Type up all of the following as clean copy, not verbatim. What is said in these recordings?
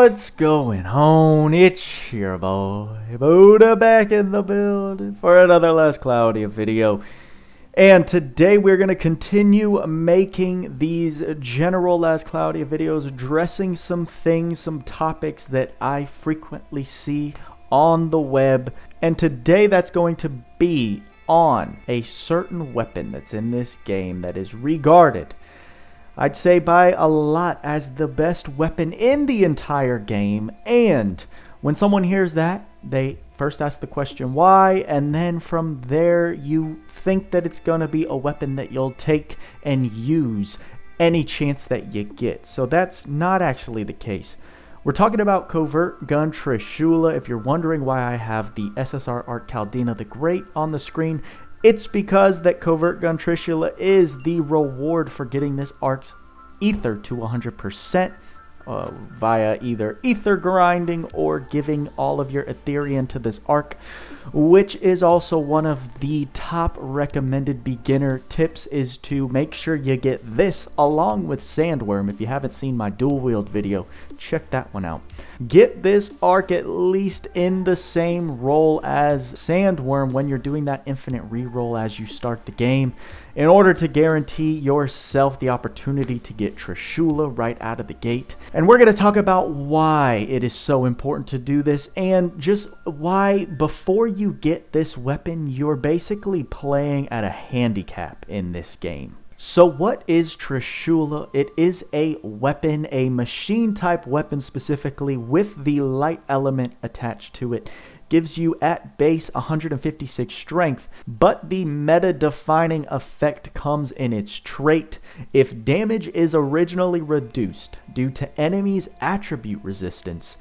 What's going on? It's your boy Buddha back in the building for another Last Cloudia video. And today we're going to continue making these general Last Cloudia videos, addressing some things, some topics that I frequently see on the web. And today that's going to be on a certain weapon that's in this game that is regarded, I'd say, by a lot as the best weapon in the entire game. And when someone hears that, they first ask the question why, and then from there you think that it's going to be a weapon that you'll take and use any chance that you get. So that's not actually the case. We're talking about Covert Gun Trishula. If you're wondering why I have the SSR Art Caldina the Great on the screen, it's because that Covert Gun Trishula is the reward for getting this arc's ether to 100% via either ether grinding or giving all of your Ethereum to this arc, which is also one of the top recommended beginner tips, is to make sure you get this along with Sandworm. If you haven't seen my dual wield video, check that one out. Get this arc at least in the same role as Sandworm when you're doing that infinite reroll as you start the game, in order to guarantee yourself the opportunity to get Trishula right out of the gate. And we're going to talk about why it is so important to do this, and just why before you get this weapon, you're basically playing at a handicap in this game. So what is Trishula? It is a weapon, a machine type weapon specifically, with the light element attached to it. Gives you at base 156 strength, but the meta defining effect comes in its trait. If damage is originally reduced due to enemies' attribute resistance,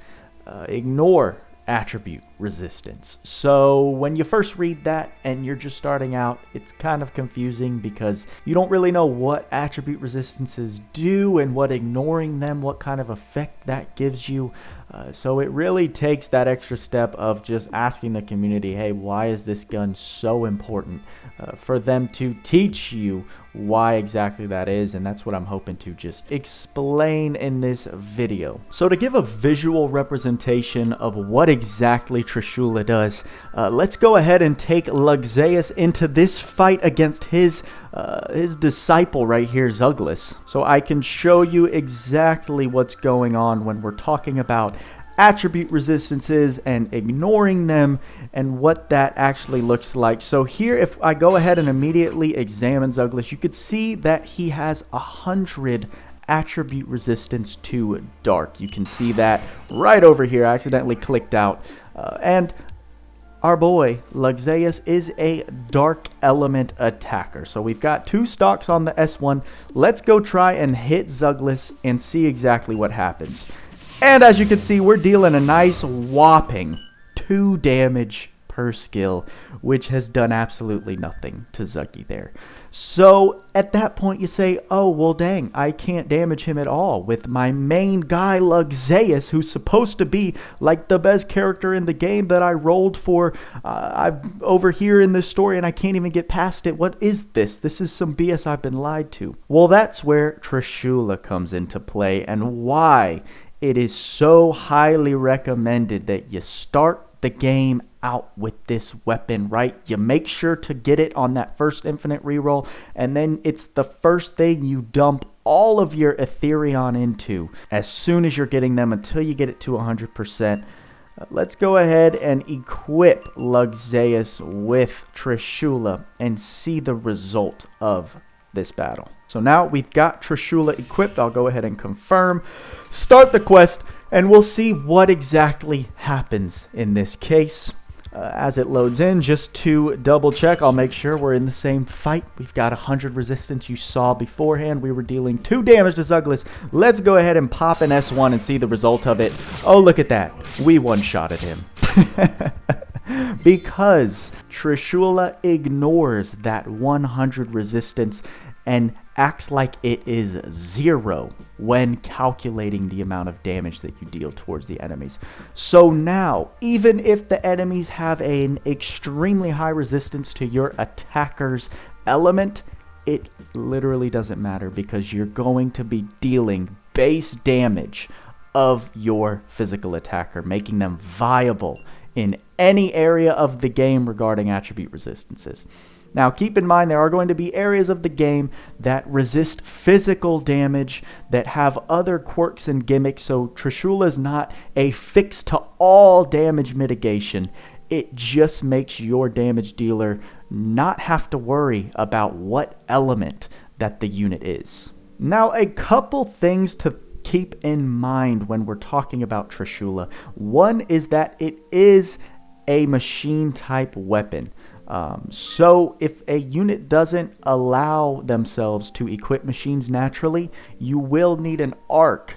ignore attribute resistance. So when you first read that and you're just starting out, it's kind of confusing because you don't really know what attribute resistances do and what ignoring them, what kind of effect that gives you. So it really takes that extra step of just asking the community, hey, why is this gun so important, for them to teach you why exactly that is. And that's what I'm hoping to just explain in this video. So to give a visual representation of what exactly Trishula does, let's go ahead and take Luxeus into this fight against his disciple right here, Zuglis, so I can show you exactly what's going on when we're talking about attribute resistances and ignoring them and what that actually looks like. So here, if I go ahead and immediately examine Zuglis, you could see that he has 100 attribute resistance to dark. You can see that right over here. I accidentally clicked out, and our boy Luxeus is a dark element attacker. So we've got two stocks on the S1. Let's go try and hit Zuglis and see exactly what happens. And as you can see, we're dealing a nice whopping 2 damage per skill, which has done absolutely nothing to Zuggy there. So at that point you say, oh, well dang, I can't damage him at all with my main guy Luxeus, who's supposed to be like the best character in the game that I rolled for. I'm over here in this story and I can't even get past it. What is this? This is some BS. I've been lied to. Well, that's where Trishula comes into play, and why it is so highly recommended that you start the game out with this weapon, right? You make sure to get it on that first infinite reroll, and then it's the first thing you dump all of your Ethereum into as soon as you're getting them until you get it to 100%. Let's go ahead and equip Luxeus with Trishula and see the result of this battle. So now we've got Trishula equipped. I'll go ahead and confirm, start the quest, and we'll see what exactly happens in this case. As it loads in, just to double check, I'll make sure we're in the same fight. We've got 100 resistance. You saw beforehand we were dealing 2 damage to Zuglis. Let's go ahead and pop an S1 and see the result of it. Oh, look at that. We one-shotted him. Because Trishula ignores that 100 resistance and acts like it is 0 when calculating the amount of damage that you deal towards the enemies. So now, even if the enemies have an extremely high resistance to your attacker's element, it literally doesn't matter, because you're going to be dealing base damage of your physical attacker, making them viable in any area of the game regarding attribute resistances. Now, keep in mind, there are going to be areas of the game that resist physical damage, that have other quirks and gimmicks, so Trishula is not a fix to all damage mitigation. It just makes your damage dealer not have to worry about what element that the unit is. Now, a couple things to keep in mind when we're talking about Trishula. One is that it is a machine type weapon. So if a unit doesn't allow themselves to equip machines naturally, you will need an arc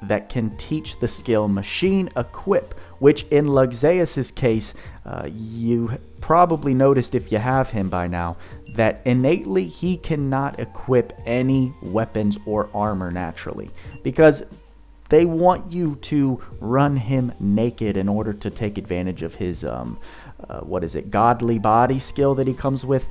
that can teach the skill Machine Equip, which in Luxeus's case, you probably noticed if you have him by now, that innately he cannot equip any weapons or armor naturally, because they want you to run him naked in order to take advantage of his, godly body skill that he comes with.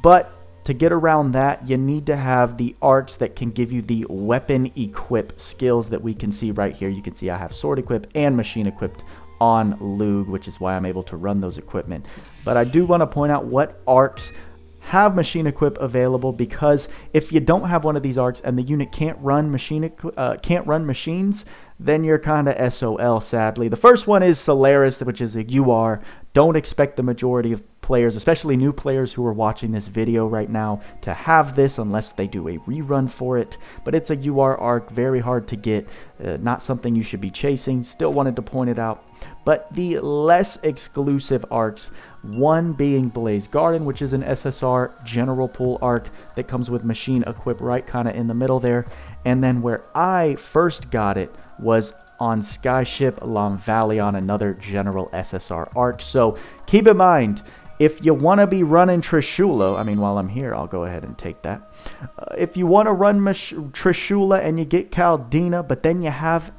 But to get around that, you need to have the arcs that can give you the weapon equip skills that we can see right here. You can see I have sword equip and machine equipped on Lug, which is why I'm able to run those equipment. But I do want to point out what arcs have machine equip available, because if you don't have one of these arcs and the unit can't run machines, then you're kind of SOL, sadly. The first one is Solaris, which is a UR. Don't expect the majority of players, especially new players who are watching this video right now, to have this unless they do a rerun for it. But it's a UR arc, very hard to get, not something you should be chasing. Still wanted to point it out. But the less exclusive arcs, one being Blaze Garden, which is an SSR general pool arc that comes with machine equip right kind of in the middle there. And then where I first got it was on Skyship Lam Valley on another general SSR arc. So keep in mind, if you want to be running Trishula, while I'm here, I'll go ahead and take that. If you want to run Trishula and you get Caldina, but then you have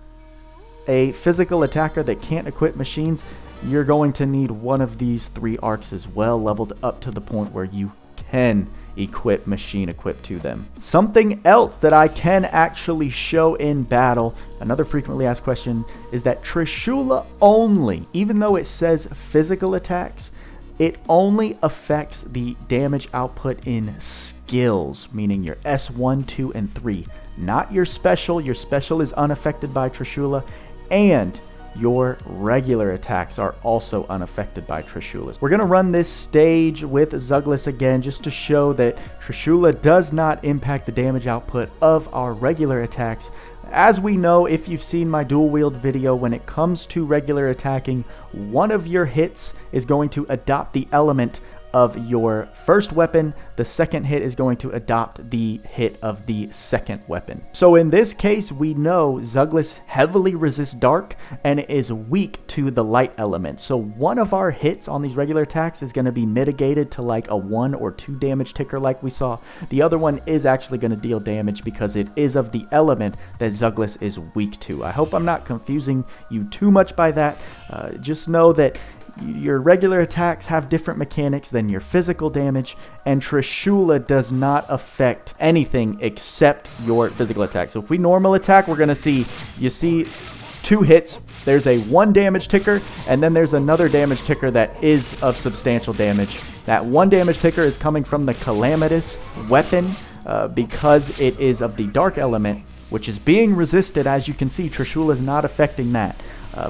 a physical attacker that can't equip machines, you're going to need one of these three arcs as well, leveled up to the point where you can equip machine equip to them. Something else that I can actually show in battle, another frequently asked question, is that Trishula only, even though it says physical attacks, it only affects the damage output in skills, meaning your S1, 2, and 3. Not your special. Your special is unaffected by Trishula, and your regular attacks are also unaffected by Trishula. We're going to run this stage with Zuglis again just to show that Trishula does not impact the damage output of our regular attacks. As we know, if you've seen my dual wield video, when it comes to regular attacking, one of your hits is going to adopt the element of your first weapon. The second hit is going to adopt the hit of the second weapon. So in this case, we know Zuglis heavily resists dark and is weak to the light element. So one of our hits on these regular attacks is going to be mitigated to like a 1 or 2 damage ticker like we saw. The other one is actually going to deal damage because it is of the element that Zuglis is weak to. I hope I'm not confusing you too much by that. Just know that your regular attacks have different mechanics than your physical damage, and Trishula does not affect anything except your physical attack. So if we normal attack, we're going to see, you see 2 hits, there's a 1 damage ticker, and then there's another damage ticker that is of substantial damage. That 1 damage ticker is coming from the Calamitous weapon because it is of the dark element, which is being resisted. As you can see, Trishula is not affecting that,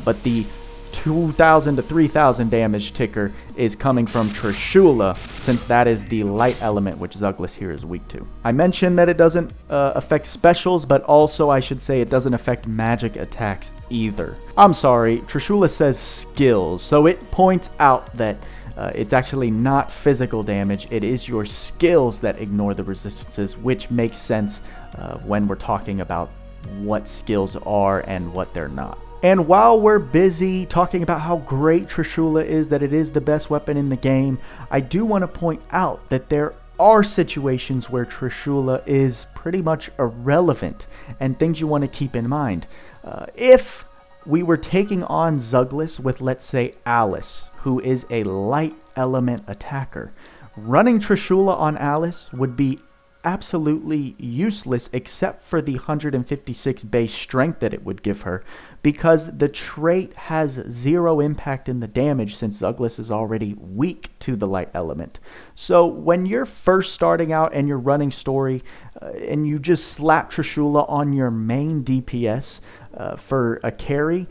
but the 2,000 to 3,000 damage ticker is coming from Trishula, since that is the light element, which Zuglis here is weak to. I mentioned that it doesn't affect specials, but also I should say it doesn't affect magic attacks either. I'm sorry, Trishula says skills, so it points out that it's actually not physical damage. It is your skills that ignore the resistances, which makes sense when we're talking about what skills are and what they're not. And while we're busy talking about how great Trishula is, that it is the best weapon in the game, I do want to point out that there are situations where Trishula is pretty much irrelevant, and things you want to keep in mind. If we were taking on Zuglis with, let's say, Alice, who is a light element attacker, running Trishula on Alice would be absolutely useless except for the 156 base strength that it would give her, because the trait has 0 impact in the damage since Douglas is already weak to the light element. So when you're first starting out and you're running story and you just slap Trishula on your main DPS for a carry,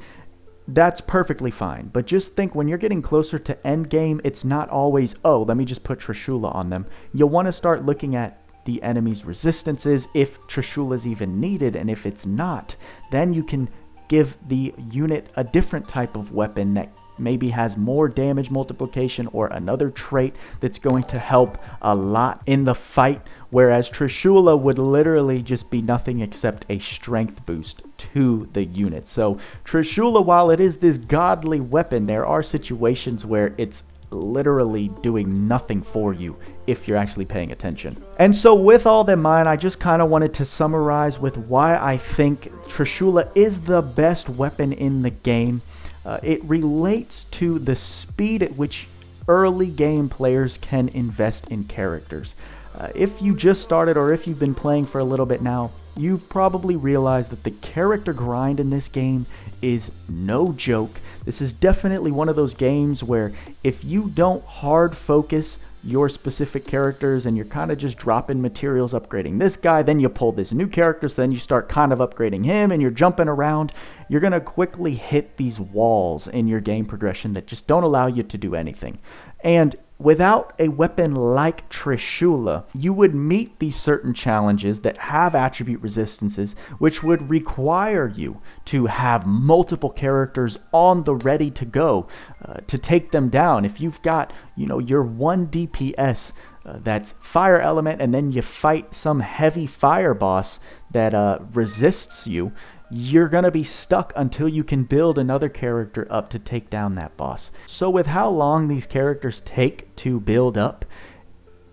that's perfectly fine. But just think, when you're getting closer to end game, it's not always, oh, let me just put Trishula on them. You'll want to start looking at the enemy's resistances, if Trishula is even needed, and if it's not, then you can give the unit a different type of weapon that maybe has more damage multiplication or another trait that's going to help a lot in the fight, whereas Trishula would literally just be nothing except a strength boost to the unit. So Trishula, while it is this godly weapon, there are situations where it's literally doing nothing for you if you're actually paying attention. And so with all that in mind, I just kind of wanted to summarize with why I think Trishula is the best weapon in the game. It relates to the speed at which early game players can invest in characters. If you just started, or if you've been playing for a little bit now, you've probably realized that the character grind in this game is no joke. This is definitely one of those games where if you don't hard focus your specific characters and you're kind of just dropping materials, upgrading this guy, then you pull this new character, so then you start kind of upgrading him and you're jumping around, you're going to quickly hit these walls in your game progression that just don't allow you to do anything. And without a weapon like Trishula, you would meet these certain challenges that have attribute resistances, which would require you to have multiple characters on the ready to go to take them down. If you've got, your one DPS that's fire element, and then you fight some heavy fire boss that resists you, you're going to be stuck until you can build another character up to take down that boss. So with how long these characters take to build up,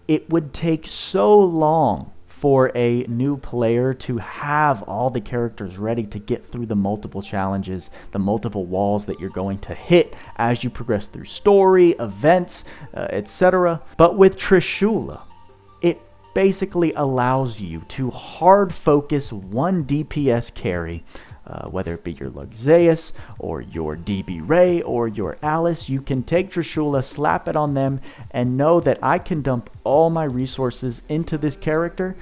it would take so long for a new player to have all the characters ready to get through the multiple challenges, the multiple walls that you're going to hit as you progress through story, events, etc. But with Trishula, it basically allows you to hard focus one DPS carry, whether it be your Luxeus or your DB Ray or your Alice. You can take Trishula, slap it on them, and know that I can dump all my resources into this character,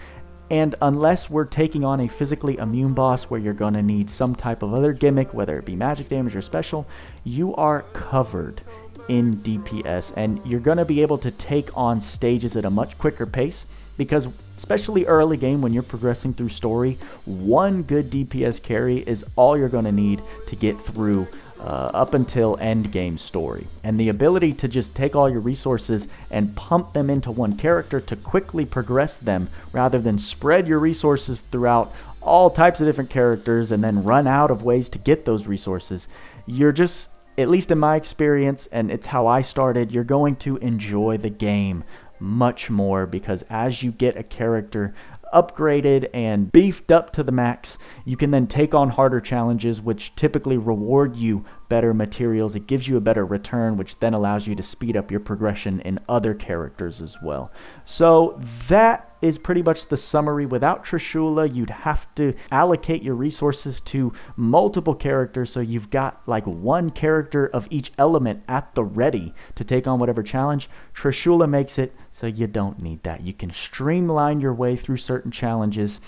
and unless we're taking on a physically immune boss where you're going to need some type of other gimmick, whether it be magic damage or special, you are covered in DPS, and you're going to be able to take on stages at a much quicker pace, because especially early game when you're progressing through story, one good DPS carry is all you're going to need to get through up until end game story. And the ability to just take all your resources and pump them into one character to quickly progress them, rather than spread your resources throughout all types of different characters and then run out of ways to get those resources, you're just, at least in my experience, and it's how I started, you're going to enjoy the game much more, because as you get a character upgraded and beefed up to the max, you can then take on harder challenges, which typically reward you better materials. It gives you a better return, which then allows you to speed up your progression in other characters as well. So that is pretty much the summary. Without Trishula, you'd have to allocate your resources to multiple characters, so you've got like one character of each element at the ready to take on whatever challenge. Trishula makes it so you don't need that. You can streamline your way through certain challenges.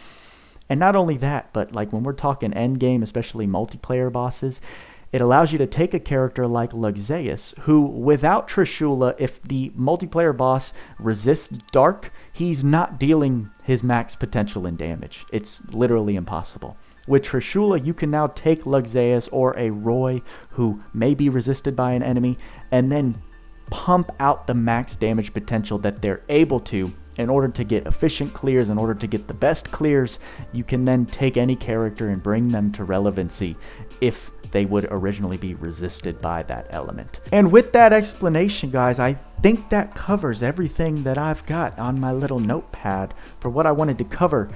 And not only that, but like when we're talking end game, especially multiplayer bosses, it allows you to take a character like Luxeus, who without Trishula, if the multiplayer boss resists dark, he's not dealing his max potential in damage. It's literally impossible. With Trishula, you can now take Luxeus or a Roy who may be resisted by an enemy, and then pump out the max damage potential that they're able to in order to get efficient clears, in order to get the best clears. You can then take any character and bring them to relevancy if they would originally be resisted by that element. And with that explanation, guys, I think that covers everything that I've got on my little notepad for what I wanted to cover.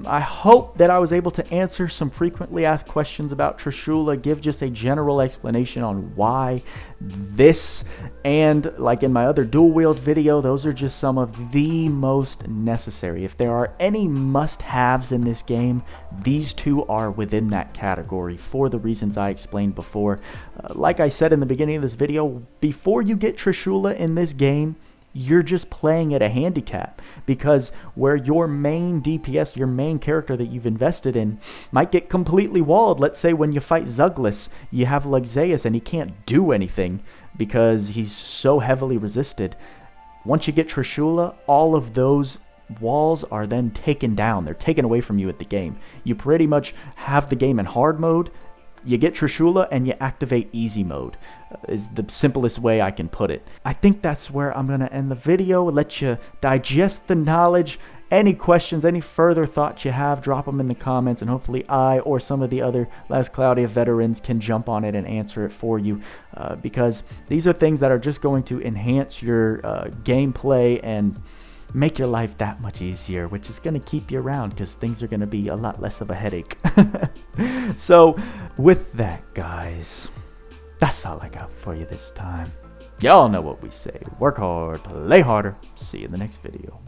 I hope that I was able to answer some frequently asked questions about Trishula, give just a general explanation on why this, and like in my other dual wield video, those are just some of the most necessary. If there are any must-haves in this game, these two are within that category for the reasons I explained before. Like I said in the beginning of this video, before you get Trishula in this game, you're just playing at a handicap, because where your main DPS, your main character that you've invested in, might get completely walled. Let's say when you fight Zuglis, you have Luxeus and he can't do anything because he's so heavily resisted. Once you get Trishula, all of those walls are then taken down. They're taken away from you at the game. You pretty much have the game in hard mode. You get Trishula and you activate easy mode, is the simplest way I can put it. I think that's where I'm going to end the video, let you digest the knowledge. Any questions, any further thoughts you have, drop them in the comments, and hopefully I or some of the other Last Cloudia veterans can jump on it and answer it for you, because these are things that are just going to enhance your gameplay and make your life that much easier, which is going to keep you around because things are going to be a lot less of a headache. So with that, guys, that's all I got for you this time. Y'all know what we say: work hard, play harder. See you in the next video.